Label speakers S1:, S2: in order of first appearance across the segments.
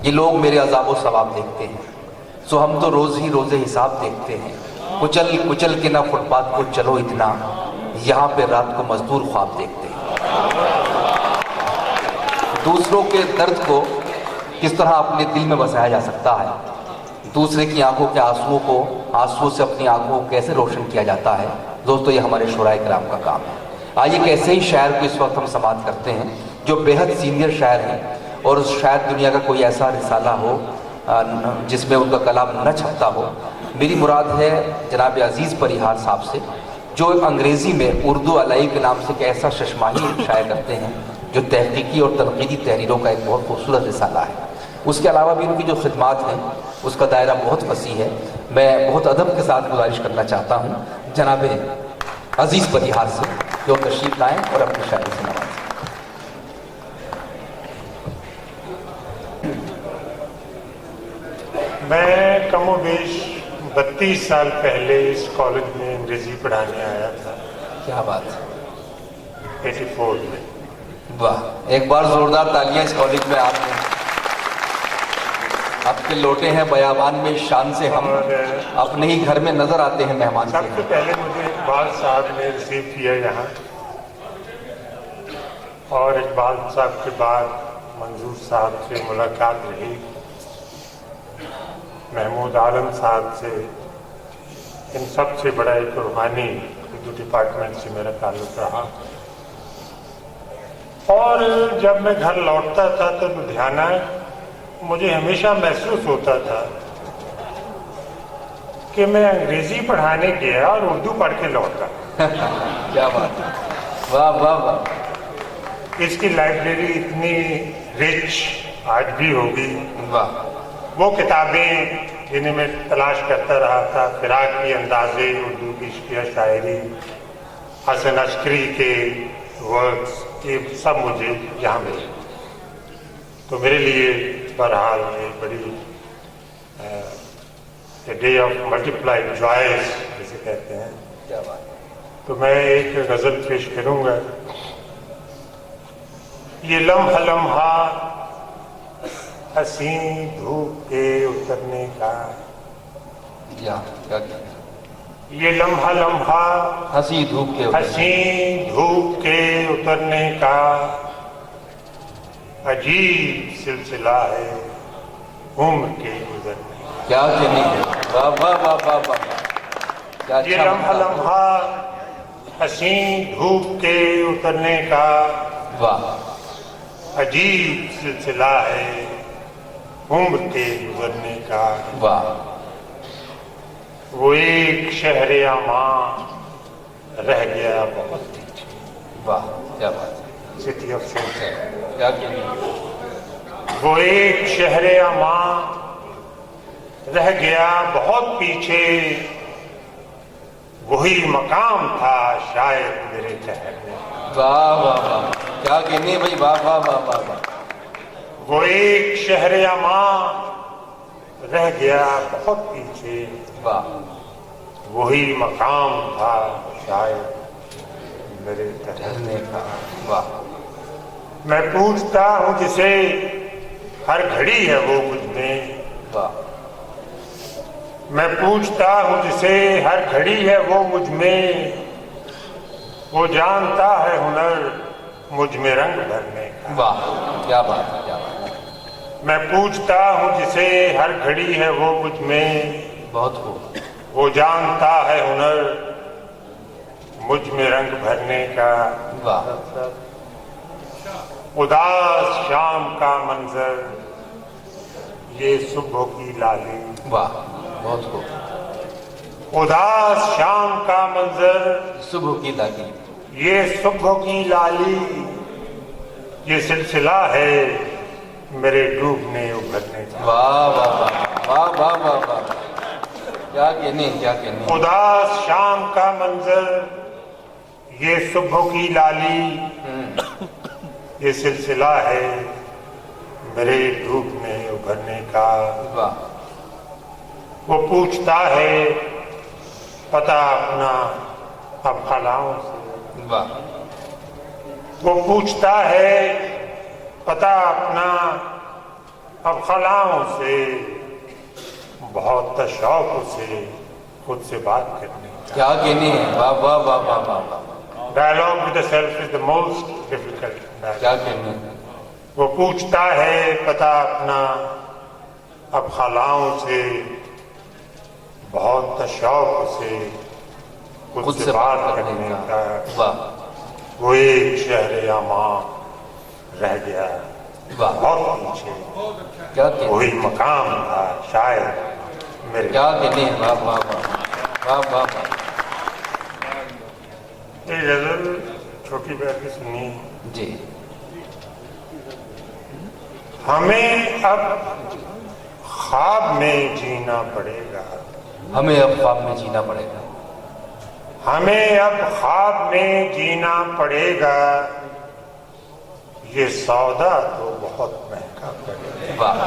S1: ये लोग मेरे अज़ाब व सवाब देखते हैं, सो हम तो रोज़ ही रोज़े हिसाब देखते हैं। कुचल कुचल के ना फुटपाथ को चलो इतना, यहाँ पे रात को मजदूर ख्वाब देखते हैं। दूसरों के दर्द को किस तरह अपने दिल में बसाया जा सकता है, दूसरे की आंखों के आंसुओं को आंसुओं से अपनी आंखों को कैसे रोशन किया जाता है, दोस्तों ये हमारे शुराए किराम का काम है। आइए कैसे ही शायर को इस वक्त हम समाअत करते हैं जो बेहद सीनियर शायर हैं और शायद दुनिया का कोई ऐसा रिसाला हो जिसमें उनका कलाम न छपता हो। मेरी मुराद है जनाब अजीज़ परिहार साहब से, जो अंग्रेज़ी में उर्दू अलाई के नाम से एक ऐसा शशमाही शायर करते हैं जो तहकीकी और तनकीदी तहरीरों का एक बहुत खूबसूरत रिसाला है। उसके अलावा भी उनकी जो खिदमात हैं उसका दायरा बहुत वसी है। मैं बहुत अदब के साथ गुजारिश करना चाहता हूँ जनाब अजीज़ परिहार से जो तशरीफ़ लाएँ और अपनी शायरी से नवाजें।
S2: मैं कमोबेश 32 साल पहले इस कॉलेज में अंग्रेजी पढ़ाने आया था।
S1: क्या बात है,
S2: 84 में।
S1: वाह, एक बार जोरदार तालियां इस कॉलेज में आपने आपके लौटे हैं बयाबान में शान से, हम अपने ही घर में नजर आते हैं मेहमान।
S2: सबसे पहले मुझे इकबाल साहब ने रिसीव किया यहाँ, और इकबाल साहब के बाद मंजूर साहब से मुलाकात रही, महमूद आलम साहब से, इन सब से बड़ा एक रूहानी उर्दू डिपार्टमेंट से मेरा ताल्लुक रहा। और जब मैं घर लौटता था तो लुधियाना मुझे हमेशा महसूस होता था कि मैं अंग्रेजी पढ़ाने गया और उर्दू पढ़ के लौटा।
S1: क्या बात है, वाह वाह वाह।
S2: इसकी लाइब्रेरी इतनी रिच आज भी होगी।
S1: वाह,
S2: वो किताबें जिन्हें मैं तलाश करता रहा था, फिराक की अंदाजे, उर्दू की इश्किया शायरी, हसन अस्करी के वर्क्स, ये सब मुझे यहाँ मिले। तो मेरे लिए बहरहाल ये बड़ी डे ऑफ मल्टीप्लाइड जॉयज जिसे कहते हैं।
S1: क्या बात है।
S2: तो मैं एक गज़ल पेश करूँगा। ये लम्हा लम्हा हसी धूप के उतरने का,
S1: क्या
S2: ये लम्हा लम्हा
S1: हंसी धूप के
S2: हसी धूप के उतरने का अजीब सिलसिला है उम्र के गुजरने का।
S1: क्या कहने, वाह वाह वाह वाह वाह। क्या
S2: ये लम्हा लम्हा हसी धूप के उतरने का
S1: वाह,
S2: अजीब सिलसिला है उम्र के गुजरने का।
S1: वाह,
S2: वो एक शहर आमा रह गया बहुत पीछे।
S1: वाह, क्या बात है।
S2: City of centre.
S1: क्या कहने,
S2: वो एक शहर आमा रह गया बहुत पीछे, वही मकाम था शायद मेरे ठहरने।
S1: वाह वाह वाह, क्या कहने भाई, वाह वाह वाह वाह वाह।
S2: वो एक शहर आमा रह गया बहुत पीछे,
S1: वाह,
S2: वही मकाम था शायद मेरे ठहरने का।
S1: वाह,
S2: मैं पूछता हूँ जिसे हर घड़ी है वो मुझ में,
S1: वाह,
S2: मैं पूछता हूँ जिसे हर घड़ी है वो मुझ में, वो जानता है हुनर मुझ में रंग भरने का।
S1: वाह, क्या बात है, क्या बात है।
S2: मैं पूछता हूँ जिसे हर घड़ी है वो मुझ में,
S1: बहुत खूब,
S2: वो जानता है हुनर मुझ में रंग भरने का।
S1: वाह,
S2: उदास शाम का मंजर, ये सुबह की लाली।
S1: वाह, बहुत खूब।
S2: उदास शाम का मंजर,
S1: सुबह की लाली,
S2: ये सुबह की लाली, ये सिलसिला है मेरे डूबने उभरने का।
S1: वाह वाह वाह वाह वाह वाह वाह, क्या कहने, क्या कहने।
S2: उदास शाम का मंजर, ये सुबह की लाली, ये सिलसिला है मेरे डूबने उभरने का।
S1: वाह,
S2: वो पूछता है पता अपना अब खलाओं से,
S1: वाह,
S2: वो पूछता है पता अपना अब खलाओं से बहुत शौक से खुद से बात करने का।
S1: क्या कहने हैं, वाह वाह वाह वाह वाह वाह,
S2: dialogue with the self is the most difficult.
S1: क्या कहने हैं।
S2: वो पूछता है पता अपना, अब खलाओं से बहुत शौक से खुद से बात करने का।
S1: वाह,
S2: वो एक शहर अमा रह गया
S1: वाह,
S2: बहुत पीछे,
S1: क्या कहने,
S2: वही मकाम था शायद मेरे।
S1: क्या कहने हैं, वाह वाह वाह वाह वाह वाह।
S2: ये गजल छोटी बहन की सुनी।
S1: जी,
S2: हमें अब ख्वाब में जीना पड़ेगा,
S1: हमें अब ख्वाब में जीना पड़ेगा,
S2: हमें अब ख्वाब में जीना पड़ेगा, ये सौदा तो बहुत महंगा पड़ेगा।
S1: वाह,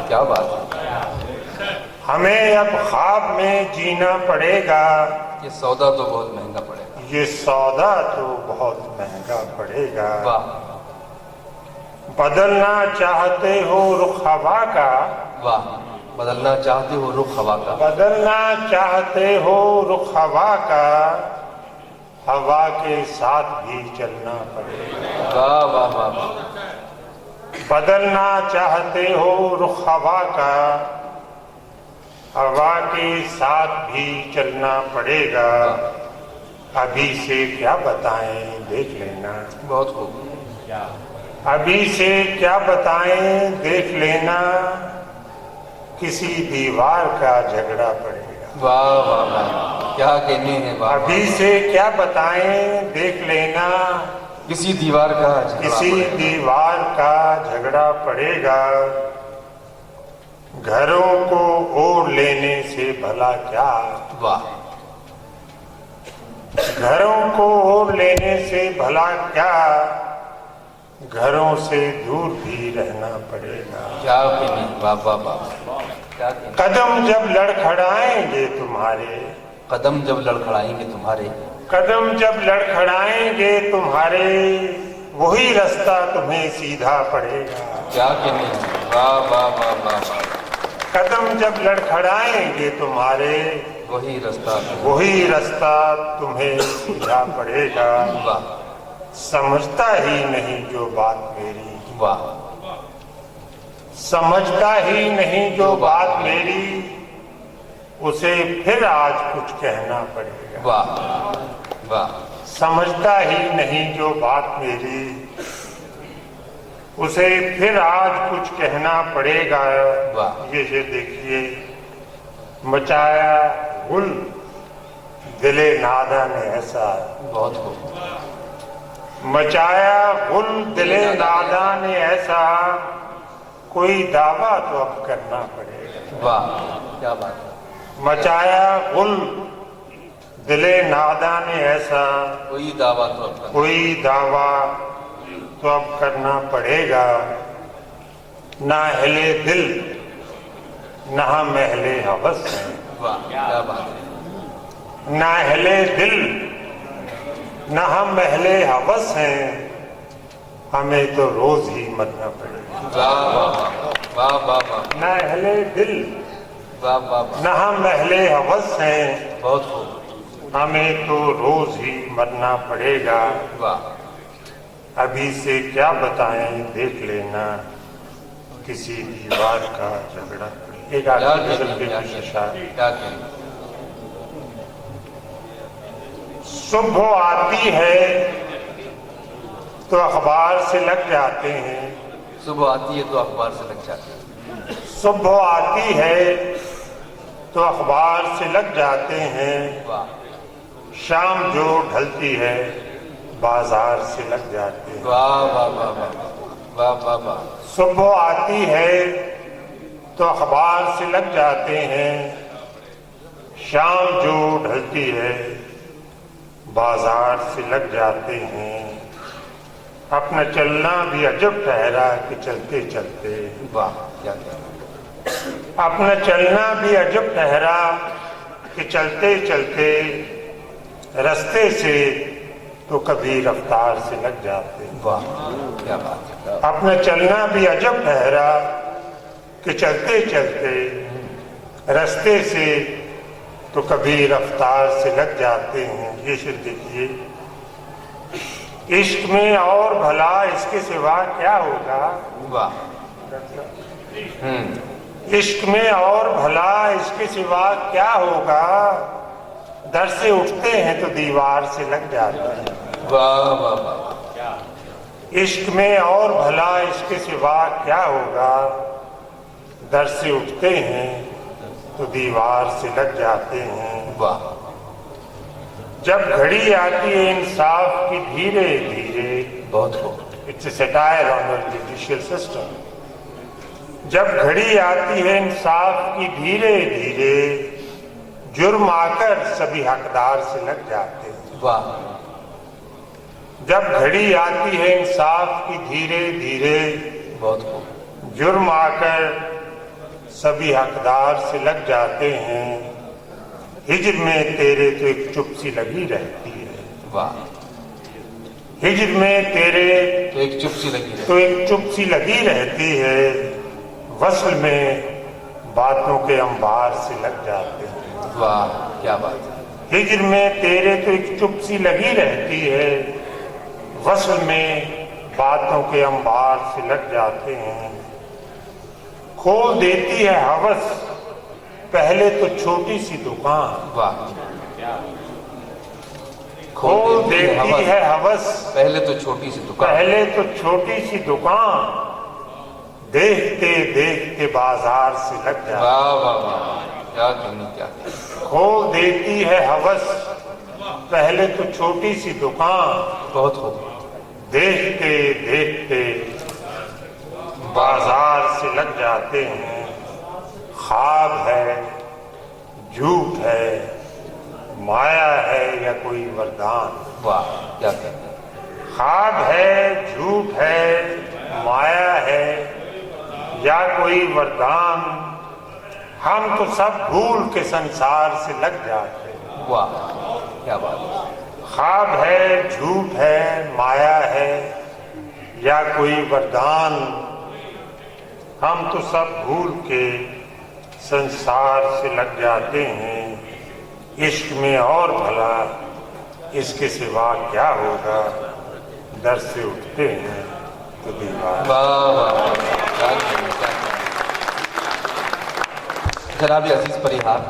S1: क्या बात है।
S2: हमें अब ख्वाब में जीना पड़ेगा,
S1: ये सौदा तो बहुत महंगा पड़ेगा।
S2: ये सौदा तो बहुत महंगा पड़ेगा।
S1: वाह
S2: बदलना चाहते हो रुख हवा का,
S1: वाह, बदलना चाहते हो रुख हवा का,
S2: बदलना चाहते हो रुख हवा का, हवा के साथ भी चलना पड़ेगा।
S1: वाह वाह वाह वाह,
S2: बदलना चाहते हो रुख हवा का, हवा के साथ भी चलना पड़ेगा। अभी से क्या बताएं देख लेना,
S1: बहुत खूब,
S2: अभी से क्या बताएं देख लेना, किसी दीवार का झगड़ा पड़ेगा।
S1: वाह वाह वाह, क्या कहने हैं, वाह।
S2: अभी से क्या बताएं देख लेना,
S1: किसी दीवार का झगड़ा
S2: किसी
S1: पड़ेगा।
S2: दीवार का झगड़ा पड़ेगा। घरों को ओढ़ लेने से भला क्या,
S1: वाह,
S2: घरों को ओढ़ लेने से भला क्या, घरों से दूर भी रहना पड़ेगा।
S1: क्या कहने, वाह वाह वाह, क्या कहने।
S2: कदम जब लड़खड़ाएंगे तुम्हारे,
S1: कदम जब लड़खड़ाएंगे तुम्हारे,
S2: कदम जब लड़खड़ाएंगे तुम्हारे, वही रास्ता तुम्हें सीधा पड़ेगा।
S1: क्या कहने हैं, वाह वाह वाह वाह वाह,
S2: कदम जब लड़खड़ाएंगे तुम्हारे,
S1: वही रास्ता,
S2: वही रास्ता तुम्हें सीधा पड़ेगा।
S1: वाह
S2: समझता ही नहीं जो बात मेरी,
S1: वाह,
S2: समझता ही नहीं जो बात मेरी, उसे फिर आज कुछ कहना पड़ेगा।
S1: वाह वाह,
S2: समझता ही नहीं जो बात मेरी, उसे फिर आज कुछ कहना पड़ेगा।
S1: वाह।
S2: ये देखिए, मचाया गुल दिले नादा ने ऐसा,
S1: बहुत खूब,
S2: मचाया गुल दिले नादा ने ऐसा, कोई दावा तो अब करना पड़ेगा।
S1: वाह, क्या बात है।
S2: मचाया गुल दिले नादा ने ऐसा,
S1: कोई दावा तो अब
S2: कोई दावा तो अब करना पड़ेगा। ना हिले दिल ना महले हवस है,
S1: वाह, क्या बात है।
S2: ना हिले दिल ना महले हवस हैं, हमें तो रोज ही मरना पड़ेगा।
S1: वाह वाह वाह वाह वाह,
S2: ना हिले दिल
S1: वाह वाह वाह,
S2: ना महले हवस हैं,
S1: बहुत खूब,
S2: हमें तो रोज ही मरना पड़ेगा।
S1: वाह,
S2: अभी से क्या बताएं देख लेना, किसी दीवार का झगड़ा। एक
S1: क्या
S2: आखिरी
S1: कहने,
S2: गजल के
S1: क्या
S2: पीछे
S1: कहने,
S2: शायद।
S1: क्या कहने।
S2: सुबह आती है तो अखबार से लग जाते हैं,
S1: सुबह आती है तो अखबार से लग जाते हैं,
S2: सुबह आती है तो अखबार से लग जाते हैं,
S1: वाह
S2: शाम जो ढलती है बाजार से लग जाते हैं।
S1: वाह वाह वाह वाह वाह वाह वाह,
S2: सुबह आती है तो अखबार से लग जाते हैं, शाम जो ढलती है बाजार से लग जाते हैं। अपना चलना भी अजब ठहरा कि चलते चलते,
S1: वाह, क्या कहना।
S2: अपना चलना भी अजब ठहरा कि चलते चलते, रास्ते से तो कभी रफ्तार से लग जाते।
S1: वाह, क्या बात है।
S2: अपना चलना भी अजब ठहरा कि चलते चलते रास्ते से तो कभी रफ्तार से लग जाते हैं। ये शेर देखिए, इश्क में और भला इसके सिवा क्या होगा।
S1: वाह।
S2: इश्क में और भला इसके सिवा क्या होगा, दर से उठते हैं तो दीवार से लग जाते हैं।
S1: वाह वाह वाह।
S2: इश्क में और भला इसके सिवा क्या होगा, दर से उठते हैं तो दीवार से लग जाते हैं।
S1: वाह।
S2: जब घड़ी आती है इंसाफ की धीरे धीरे,
S1: बहुत खूब।
S2: It's a satire on the judicial system. जब घड़ी आती है इंसाफ की धीरे धीरे, जुर्म आकर सभी हकदार से लग जाते हैं।
S1: वाह।
S2: जब घड़ी आती है इंसाफ की धीरे धीरे,
S1: बहुत खूब।
S2: जुर्म आकर सभी हकदार से लग जाते हैं। हिज्र में तेरे तो एक चुप सी लगी रहती है।
S1: वाह।
S2: हिज्र में तेरे
S1: तो एक चुप सी लगी है।
S2: तो एक चुप सी लगी रहती है, वस्ल में बातों के अंबार से लग जाते हैं।
S1: वाह क्या बात है।
S2: हिज्र में तेरे तो एक चुप सी लगी रहती है, वस्ल में बातों के अंबार से लग जाते हैं। खोल देती है हवस पहले तो छोटी सी दुकान।
S1: वाह।
S2: खोल देती है हवस
S1: पहले तो छोटी सी दुकान।
S2: पहले तो छोटी सी दुकान, देखते देखते बाजार से लग जाती।
S1: वाह वाह वाह। क्या कहनी क्या।
S2: खोल देती है हवस पहले तो छोटी सी दुकान,
S1: बहुत खूब।
S2: देखते देखते बाजार से लग जाते हैं। ख्वाब है, झूठ है, माया है या कोई वरदान।
S1: वाह क्या कहते हैं।
S2: ख्वाब है, झूठ है, माया है या कोई वरदान, हम तो सब भूल के संसार से लग जाते हैं।
S1: वाह क्या बात है।
S2: ख्वाब है, झूठ है, माया है या कोई वरदान, हम तो सब भूल के संसार से लग जाते हैं। इश्क में और भला इसके सिवा क्या होगा, दर से उठते हैं तो दीवार।
S1: वाह वाह। जनाब अजीज परिहार,